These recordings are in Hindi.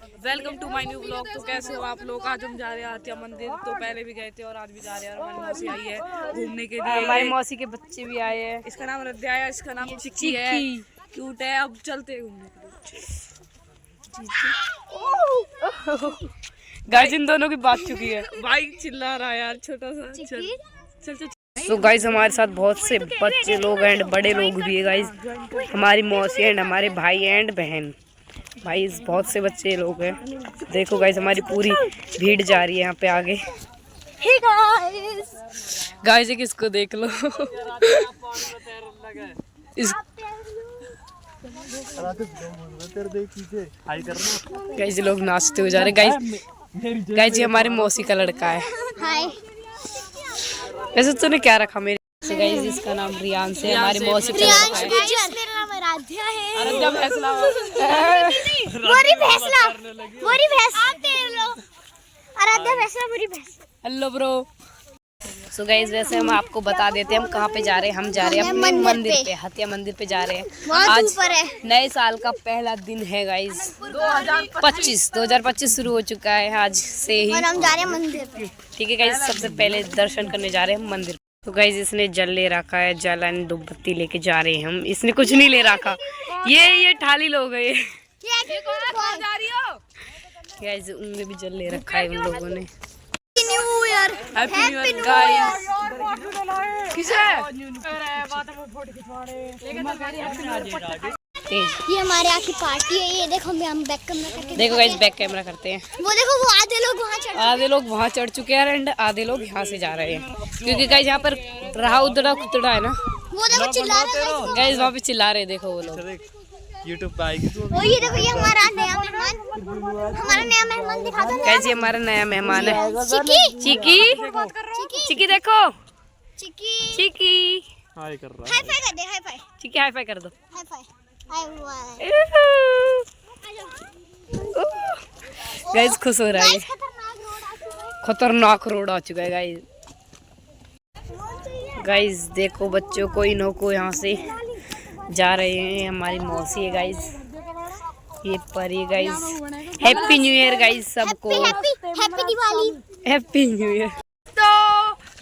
Welcome to my new blog. तो कैसे हो आप लोग? आज हम जा रहे हैं आतिया मंदिर। तो पहले भी गए थे और आज भी जा रहे हैं। और हमारी मौसी आई है घूमने के लिए। हमारी मौसी के बच्चे भी आए हैं। इसका नाम रद्या है, इसका नाम चिक्की है। क्यूट है। अब चलते हैं घूमने के लिए। गाइस इन दोनों की बात चुकी है। भाई चिल्ला रहा है यार, छोटा सा। चल। तो गाइस हमारे साथ बहुत से बच्चे लोग एंड बड़े लोग भी है गाइस। हमारी मौसी एंड हमारे भाई एंड बहन। भाई बहुत से बच्चे लोग हैं। देखो गाइस हमारी पूरी भीड़ जा रही है यहाँ पे आगे। Hey guys! गाइस किसको देख लो। गाइस लोग नाचते हुए जा रहे। गाइस ये हमारी मौसी का लड़का है। Hi! वैसे तूने क्या रखा मेरे से? गाइस इसका नाम रियान से, हमारी मौसी का लड़का है। मेरा नाम आराध्या है। आराध्या फैसला। बोरी फैसला। आराध्या फैसला बोरी फैसला। Hello bro. सो गाइस वैसे हम आपको बता देते हैं हम कहाँ पे जा रहे हैं। हम जा रहे हैं अपने मंदिर पे, हतिया मंदिर पे जा रहे हैं। आज नए साल का पहला दिन है गाइस। 2025 शुरू हो चुका है आज से ही। और हम जा रहे हैं मंदिर पे। ठीक है गाइस, सबसे पहले दर्शन करने जा रहे हैं हम मंदिर। तो गाइस इसने जल ले रखा है, जल एंड धूपबत्ती लेके जा रहे हैं हम। इसने कुछ नहीं ले रखा। ये ठाली लोग है। गाइस उनने भी जल ले रखा है उन लोगों ने। New year. Happy new year guys. ये हमारे यहाँ की पार्टी है। ये देखो हम बैक कैमरा करके देखो गाइस बैक कैमरा करते हैं। वो देखो वो आधे लोग वहाँ चढ़ चुके हैं एंड आधे लोग यहाँ से जा रहे हैं क्योंकि गाइस यहाँ पर रहा उतड़ा कुतड़ा है ना। वो देखो चिल्ला रहे हैं गाइस वहाँ पे चिल्ला रहे। देखो वो लोग YouTube पे आएगी तो वो ये देखो ये हमारा नया मेहमान दिखा दो। गाइस ये हमारा नया मेहमान है। चिकी देखो चिकी हाय कर रहा हाई फाई कर दे। हाई फाई चिकी हाई फाई कर दो। हाई फाई हाई गाइस खुश हो रहा है। खतरनाक रोड आ चुका है गाइस। गाइस देखो बच्चों को इन्हों को यहाँ से जा रहे हैं। हमारी मौसी है गाइस, ये Pari guys. Happy new year guys सबको। Happy Diwali. Happy new year. तो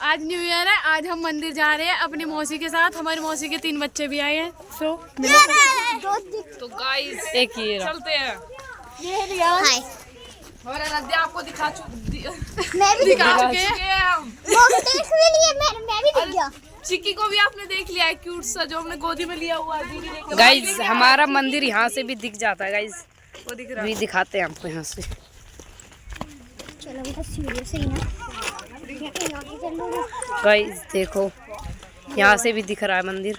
आज न्यू ईयर है। आज हम मंदिर जा रहे हैं अपनी मौसी के साथ। हमारी मौसी के 3 बच्चे भी आए हैं। तो गाइस एक ये चलते हैं। हाय और आराध्या आपको दिखा मैं भी चुके हैं हम। मैं भी दिख गया। चिक्की को भी आपने देख लिया है, क्यूट सा जो हमने गोदी में लिया हुआ है। गाइस हमारा मंदिर यहाँ से भी दिख जाता है गाइस। वो दिख रहा भी दिखाते हैं आपको यहाँ से। चलो बेटा सीरियस ही ना। गाइस देखो यहाँ से भी दिख रहा है मंदिर।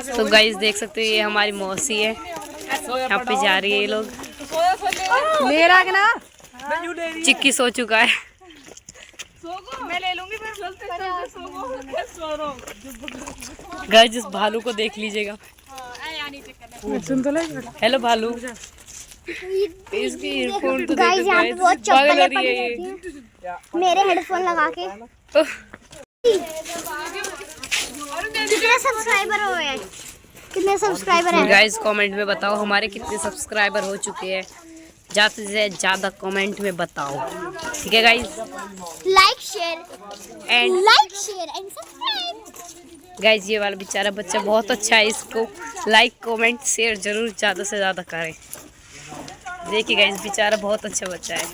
तो गाइस देख सकते हो ये हमारी मौसी है। यहाँ पे जा रही है ये लोग। मेरा ना चिक्की सो चुका है। मैं ले लूंगी गाइस इस भालू को देख लीजिएगा। हेलो भालू। इसकी ईयरफोन तो गाइस देखो यहाँ पे गाइस बहुत पागल हो चप्पलें रही है पड़ी रहती हैं मेरे हेडफोन लगा के। कितने सब्सक्राइबर हैं? गाइस कमेंट में बताओ हमारे कितने सब्सक्राइबर हो चुके हैं। ज़्यादा से ज़्यादा कमेंट में बताओ। ठीक है guys. Like share and subscribe. Guys ये वाला बेचारा बच्चा बहुत अच्छा है। इसको लाइक कमेंट शेयर जरूर ज़्यादा से ज़्यादा करें। देखिए गाइस बेचारा बहुत अच्छा बच्चा है।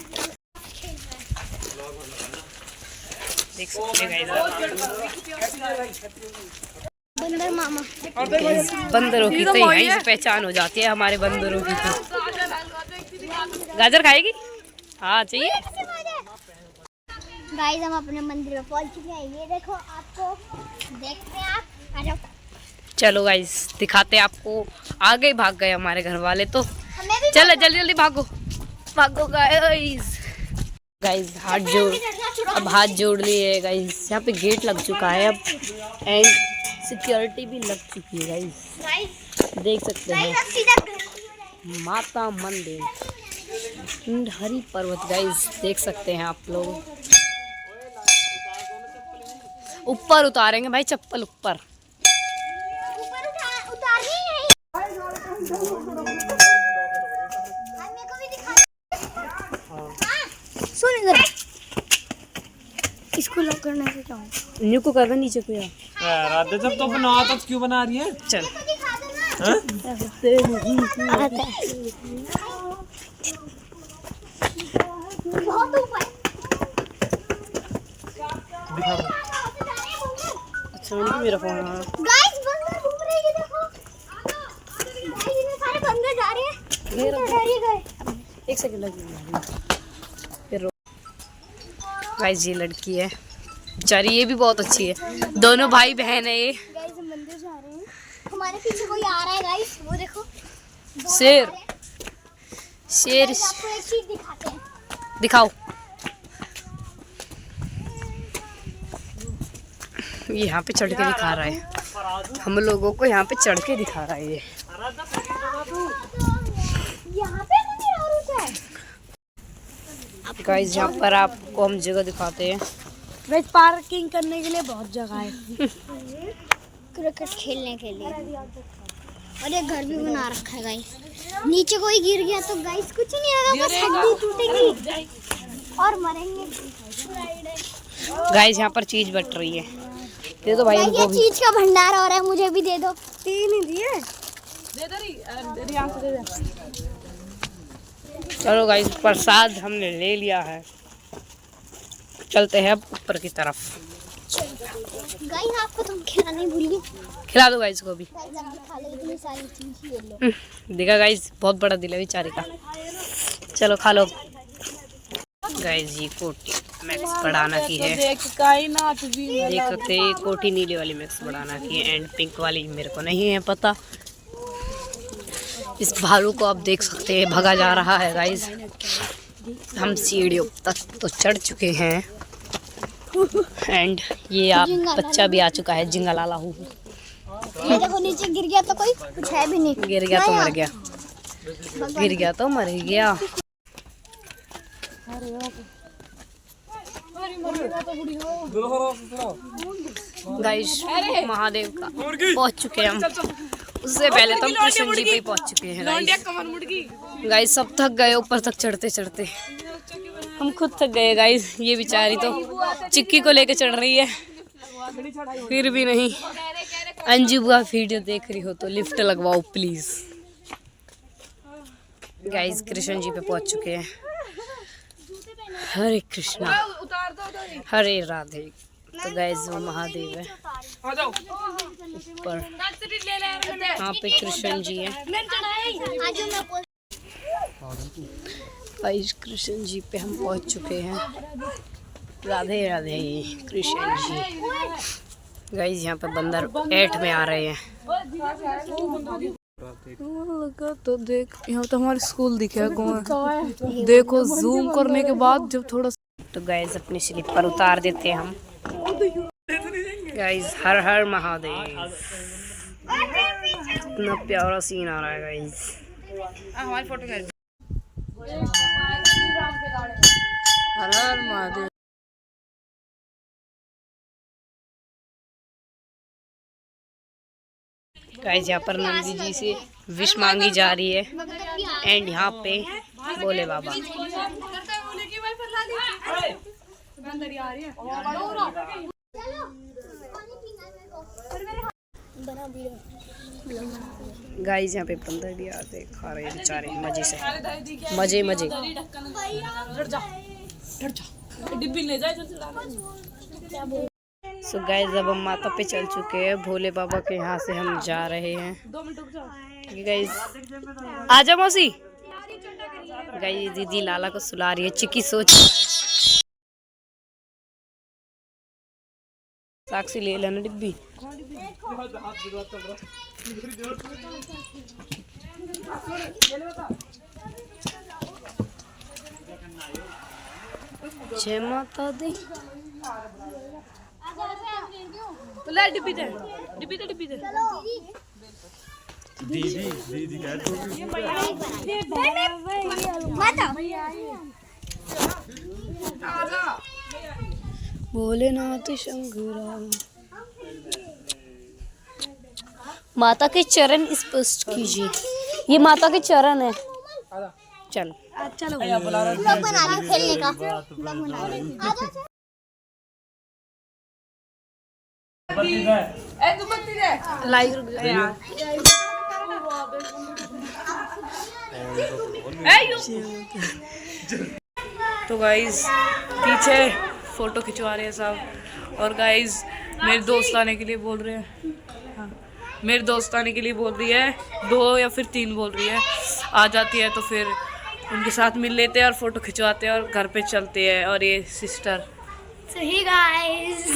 देख सकते हैं गाइस। बंदर मामा। बंदरों की तो यहीं से पहचान हो जाती है हमारे बंदरों की। तो गाजर खाएगी? हाँ चाहिए। गाइस हम अपने मंदिर में पहुंच चुके हैं। ये देखो आपको देखते हैं आप। आ जाओ। चलो गाइस दिखाते हैं आपको। आगे भाग गए हमारे घर वाले तो हमें भी चलो जल्दी जल्दी भागो भागो गाइस। गाइस अब हाथ जोड़ लिए गाइस। यहाँ पे गेट लग चुका है अब एंड सिक्योरिटी भी लग चुकी है गाइस। देख सकते हैं माता मंदिर हरी पर्वत गाइस। देख सकते हैं आप लोग। ऊपर उतारेंगे भाई चप्पल ऊपर। सुन इधर, इसको लॉक करना है क्या? न्यू को करना नीचे को यार। राधे जब तो बना तो क्यों बना रही है? चल बहुत ऊपर। दिखा दो। अच्छा मैंने मेरा फोन आ रहा। गाइस बंदर घूम रहे हैं, ये देखो। गाइस इतने सारे बंदर जा रहे हैं। ये डर ही गए। एक सेकंड लगेगा फिर। गाइस ये लड़की है बेचारी, ये भी बहुत अच्छी है। दोनों भाई बहन है ये। गाइस हम मंदिर जा रहे हैं। हमारे पीछे कोई आ रहा है गाइस, वो देखो। शेर शेर गाइस आपको एक चीज दिखाते हैं। दिखाओ। ये यहाँ पे चढ़ के दिखा रहा है हम लोगों को, यहाँ पे चढ़ के दिखा रहा है ये। यहाँ पे मंदिर और ऊंचा है। गाइस यहाँ पर आपको हम जगह दिखाते हैं। वेज पार्किंग करने के लिए बहुत जगह है। क्रिकेट खेलने के लिए। और ये घर भी बना रखा है गाइस। नीचे कोई गिर गया तो गाइस कुछ नहीं होगा, बस हड्डी टूटेगी और मरेंगे। गाइस यहाँ पर चीज बट रही है, दे दो भाई गाइस हमको ये भी। चीज का भंडार हो रहा है, मुझे भी दे दो। तीन ही दिए। चलो गाइस प्रसाद हमने ले लिया है, चलते हैं अब ऊपर की तरफ। गाइस आपको तुम खिलाना ही भूल गए। खिला दो गाइस को भी। गाइस आप भी खा लो, इतनी सारी चीज ये लो। देखा गाइस बहुत बड़ा दिल है बेचारे का। चलो खा लो। गाइस ये कोटी मैक्स बढ़ाना की है, देख सकते हैं। कोटी नीले वाली मैक्स बढ़ाना की है एंड पिंक वाली मेरे को नहीं है पता। इस भालू को आप देख सकते हैं भगा जा रहा है गाइस। हम सीढ़ियों तक तो चढ़ चुके हैं एंड ये आप बच्चा भी आ चुका है जिंगालाला हूँ। ये देखो नीचे गिर गया तो कोई कुछ है भी नहीं। गिर गया तो मर गया, गिर गया तो मर गया। गाइस महादेव का पहुंच चुके हैं हम। उससे पहले तो हम कृष्ण जी पे ही पहुंच चुके हैं गाइस। गाइस सब थक गए ऊपर तक चढ़ते चढ़ते, हम खुद थक गए गाइस। ये बेचारी तो चिक्की को लेके चढ़ रही है, फिर भी नहीं। अंजू बुआ वीडियो देख रही हो तो lift लगवाओ please. Guys Krishna ji पे पहुंच चुके हैं। हरे कृष्णा हरे राधे। तो गाइस वो महादेव है ऊपर, यहाँ पे कृष्ण जी है। गाइस कृष्ण जी पे हम पहुंच चुके हैं। राधे राधे कृष्ण जी। गाइस यहाँ पे बंदर 8 में आ रहे हैं। लगा तो देख, यहाँ तो हमारे स्कूल दिखे है। देखो जूम करने के बाद जब थोड़ा। तो गाइस अपनी स्लीपर उतार देते हैं हम। गाइस हर हर महादेव। इतना प्यारा सीन आ रहा है गाइस। हमारी फोटो खींच। हर हर महादेव। गाइस यहाँ पर नंदी जी से विश मांगी जा रही है एंड यहाँ पे बोले बाबा। गाइस यहाँ पे बंदर भी आते खा रहे हैं बेचारे मजे से, मजे मजे। डिब्बी ले जाए। सो गाइस अब हम माता पे चल चुके हैं, भोले बाबा के यहाँ से हम जा रहे हैं। 2 मिनट रुक जाओ। ठीक है गाइस, आजा मौसी। गाइस दीदी लाला को सुला रही है, चिक्की सोच साक्षी ले लेना डिब्बी। जय माता दी। तो ले डिब्बी दे, डिब्बी दे, डिब्बी दे। दीदी दीदी क्या भोलेनाथ शंकरा। माता के चरण स्पर्श कीजिए, ये माता के चरण है। चलो ब्लॉग बना रही हूँ खेलने का। ब्लॉग बना रही हूँ। आ जाओ। लाइक तो गाइज पीछे फोटो खिंचवा रहे हैं सब। और गाइज मेरे दोस्त आने के लिए बोल रहे हैं। हाँ, मेरे दोस्त आने के लिए बोल रही है, 2 या फिर 3 बोल रही है। आ जाती है तो फिर उनके साथ मिल लेते हैं और फोटो खिंचवाते हैं और घर पे चलते हैं। और ये सिस्टर सही गाइस।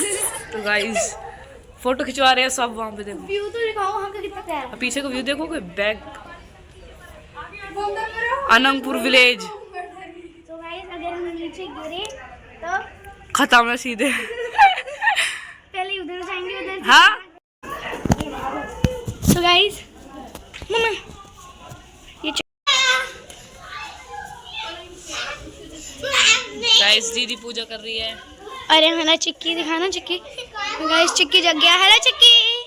तो गाइज फोटो खिंचवा रहे हैं सब। वहाँ पे देखो व्यू तो दिखाओ वहाँ का कितना प्यारा है। पीछे का व्यू देखो, कोई बैग अनंगपुर विलेज। तो गाइस अगर हम नीचे गिरे तो खत्म है सीधे। पहले उधर जाएंगे, उधर से। हाँ तो गाइस मम्मा ये गाइस दीदी पूजा कर रही है। अरे हमारा चिक्की दिखाना। चिक्की गाइस चिक्की जग गया। हेलो चिक्की,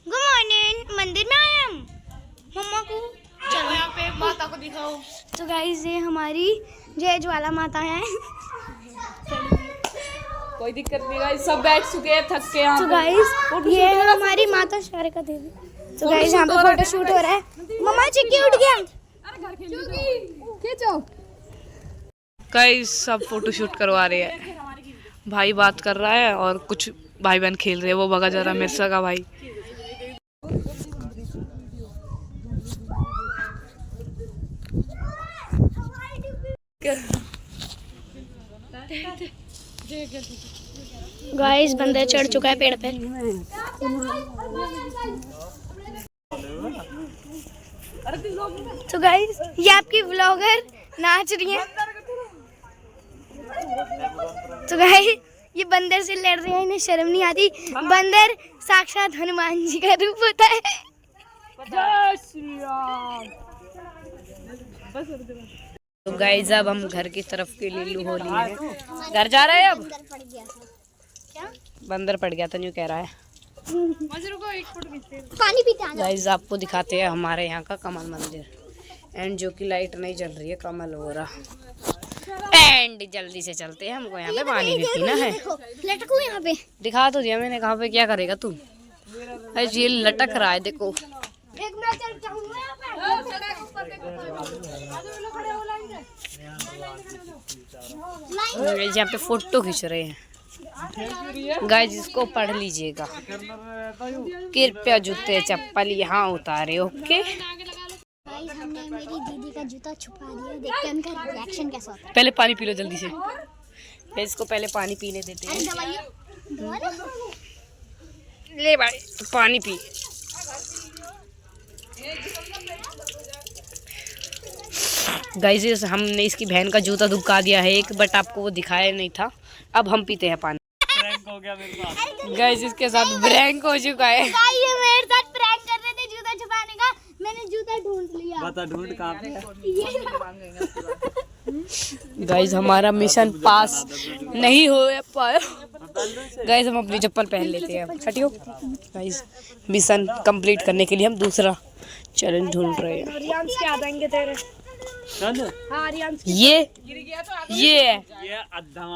गुड मॉर्निंग। मंदिर में आए हम मम्मा को। चलो यहाँ पे माता को दिखाओ। तो गाइस ये हमारी जय ज्वाला माता है। कोई दिक्कत नहीं गाइस, सब बैठ चुके हैं थक के यहाँ तो पे। गाइस ये है हमारी माता शारिका देवी। तो गाइस यहाँ पे फोटो शूट हो रहा है। मम्मा चिक्की उठ गया। गाइस सब फोटो शूट करवा रहे हैं। भाई बात कर रहा है और कुछ भाई बहन खेल रहे हैं। वो भगा जा रहा है मिर्सा का भाई। गाइस बंदर चढ़ चुका है पेड़ पे। तो गाइस ये आपकी व्लॉगर नाच रही है। तो गाइस ये बंदर से लड़ रहे हैं, इन्हें शर्म नहीं आती। बंदर साक्षात हनुमान जी का रूप होता है। तो गाइस अब हम घर की तरफ के लिए लू होली है। घर जा रहे हैं अब। बंदर पड़ गया था न्यू कह रहा है। पानी पीते हैं। गाइस आपको दिखाते हैं हमारे यहाँ का कमल मंदिर। एंड जो कि लाइट नहीं जल रही है, कमल हो रहा। एंड जल्दी से चलते हैं, हमको यहाँ पे पानी भी पीना है। लटकू यहाँ पे। दिखा तो दिया मैंने, कहाँ पे क्या करेगा तू। ये लटक रहा है देखो। एक मैं चल जाऊंगा यहाँ पे। यहाँ पे फोटो खींच रहे हैं। गाइस इसको पढ़ लीजिएगा। कृपया जूते चप्पल यहाँ उतारे। ओके गाइस हमने मेरी दीदी का जूता छुपा दिया। देखते हैं उनका रिएक्शन कैसा होता है। पहले पानी पी लो जल्दी से। इसको पहले पानी पीने देते हैं। ले भाई पानी पी। गाइस हमने इसकी बहन का जूता दुबका दिया है एक, बट आपको वो दिखाया नहीं था। अब हम पीते हैं पानी। प्रैंक हो गया मेरे साथ। गाइस इसके साथ प्रैंक हो चुका है। ये मेरे साथ प्रैंक कर रहे थे जूता छुपाने का। मैंने जूता ढूंढ लिया। बता ढूंढ कहाँ पे है? गाइस हमारा मिशन पास नहीं हो पाया। गाइस हम अपनी चप्पल पहन लेते हैं। हटियो गाइस, मिशन कंप्लीट करने के लिए हम दूसरा चैलेंज ढूंढ रहे हैं। ये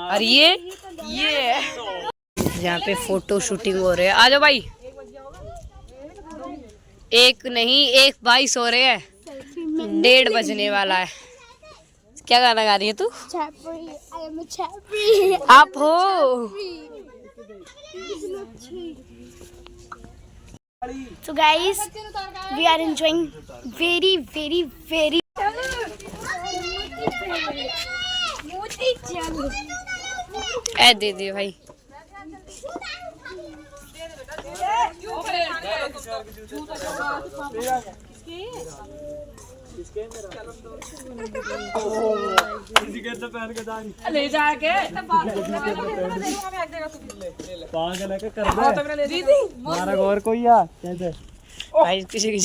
और ये यहाँ पे फोटो शूटिंग हो रही है। आ जाओ भाई। एक नहीं, एक भाई सो रहे हैं। 1:30 बजने वाला है। क्या गाना गा रही है तू? आप हो। So guys, we are enjoying very ऐ दे दे भाई। ले जाके पागल है क्या कर दे दीदी हमारा और कोई आ कैसे भाई किसी की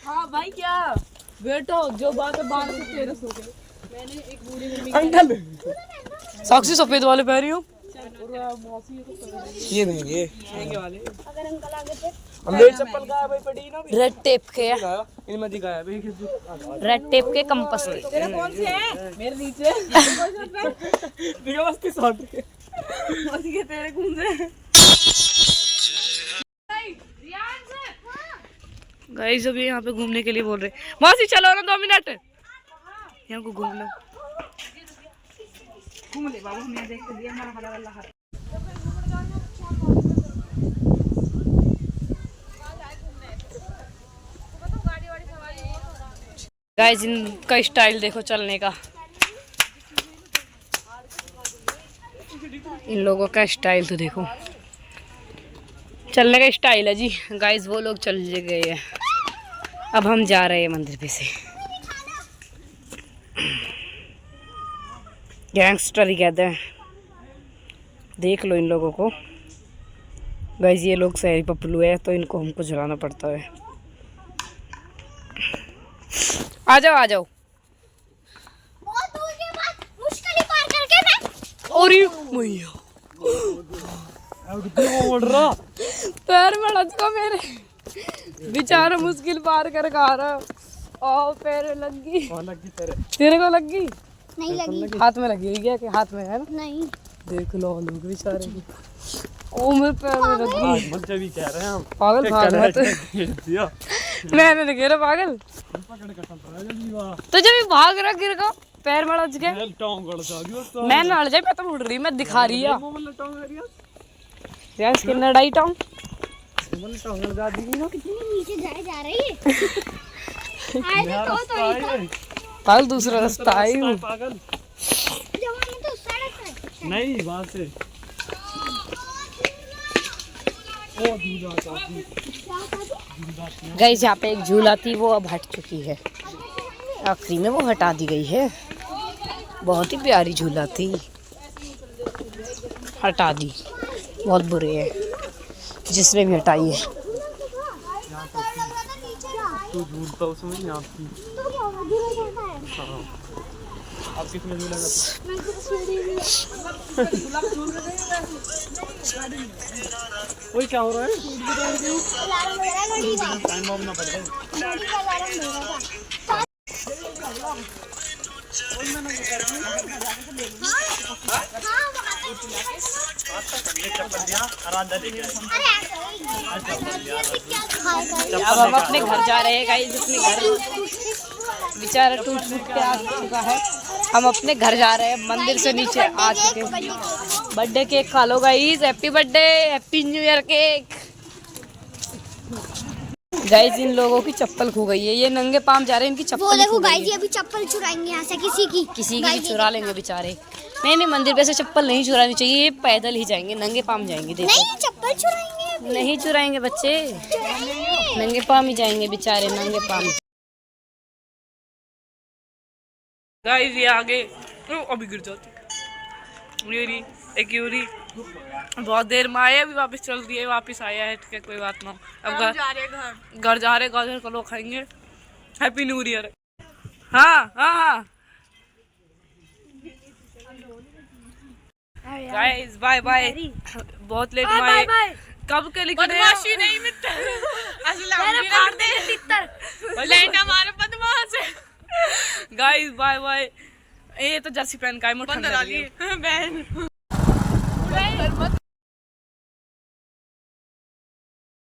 हाँ भाई क्या बेटो जो बात है बात से तेरे सो गए। मैंने एक बूढ़ी मम्मी अंकल सॉक्सी सफेद वाले पहन रही हूँ। ये नहीं ये वाले अगर अंकल आगे थे मेरी चप्पल गायब है पड़ी ना भी। रेड टेप के इनमें दिखाया भाई रेड टेप के कंपास के तेरे कौन से हैं मेरे नीचे दिखा मस्ती शॉट के बस ये तेरे कौन से गाइस अभी यहाँ पे घूमने के लिए बोल रहे मौसी चलो ना 2 मिनट यहाँ को घूम लो घूम ले बाबू हमने देख के दिया हमारा हला वाला गाइस इनका स्टाइल देखो चलने का इन लोगों का स्टाइल तो देखो चलने का स्टाइल है जी गाइस वो लोग चल गए हैं अब हम जा रहे हैं मंदिर पे से गैंगस्टर ही कहते हैं देख लो इन लोगों को गाइस ये लोग शहरी पप्पलू है तो इनको हमको झुलाना पड़ता है आ जाओ बहुत दूर के बाद मुश्किल ही पार करके मैं और मैया उड़ रहा पैर में लचका मेरे बेचारा मुश्किल पार कर खा रहा ओ पैर में लग गई लगी तेरे तेरे को लग गई नहीं लगी हाथ में लगी हुई है कि हाथ में है ना नहीं देख लो लोग बेचारे की ओ मेरे पैर में लग गई मुझे भी कह रहे हैं हम पागल भाग मत दिया मैंने नहीं गिरा पागल पकड़ के चल रहा जल्दी वाह तो जब भी भाग रहा गिर का पैर में लग गया टोंग गड़ सा गयो तो मैं नड़ जाए मैं तो उड़ रही मैं दिखा रही है मोमल टोंग करिया यार इसकी लड़ाई टाऊं मोमल टोंग लगा दी ना कितनी नीचे जाए जा रही है आए तो पागल दूसरा रास्ता आई हूँ पागल जवानी तो सड़क है नहीं वहां से ओ दूधा चाची गाइस यहाँ पे एक झूला थी वो अब हट चुकी है आखिरी में वो हटा दी गई है बहुत ही प्यारी झूला थी हटा दी बहुत बुरे है जिसने भी हटाई है तू झूलता उसमें नहीं आपकी आप कितने झूला वही क्या हो रहा है टाइम बम ना पड़े अब हम अपने घर जा रहे हैं गाइस अपने घर बेचारा टूट के आ चुका है हम अपने घर जा रहे हैं मंदिर से नीचे आ चुके हैं बर्थडे केक खा लो guys happy birthday happy new year cake guys इन लोगों की चप्पल खो गई है ये नंगे पाँव जा रहे हैं इनकी वो चप्पल देखो खो गई गाइस है। ये अभी चप्पल चुराएंगे यहाँ से किसी की की चुरा लेंगे बेचारे नहीं मंदिर पे से चप्पल नहीं चुरानी चाहिए ये पैदल ही जाएंगे नंगे पाँव जाएंगे देखो नहीं चप्पल चुराएंगे अभी। नहीं चुराएंगे बच्चे नंगे पाँव ही जाएंगे बेचारे नंगे पाँव गाइस ये आगे अभी गिर जाती यूरी एक यूरी बहुत देर में आया अभी वापस चल रही है वापस आया है ठीक है कोई बात ना अब घर जा रहे गाजर का लोग खाएंगे हैप्पी न्यू ईयर हाँ गाइस बाय बाय बहुत लेट में आए कब के लिख रहे हो नहीं मित्र मेरे फाड़ दे तितर लेट हमारे बदमाश है गाइस बाय बाय ये तो जर्सी पहन का है मुठन बहन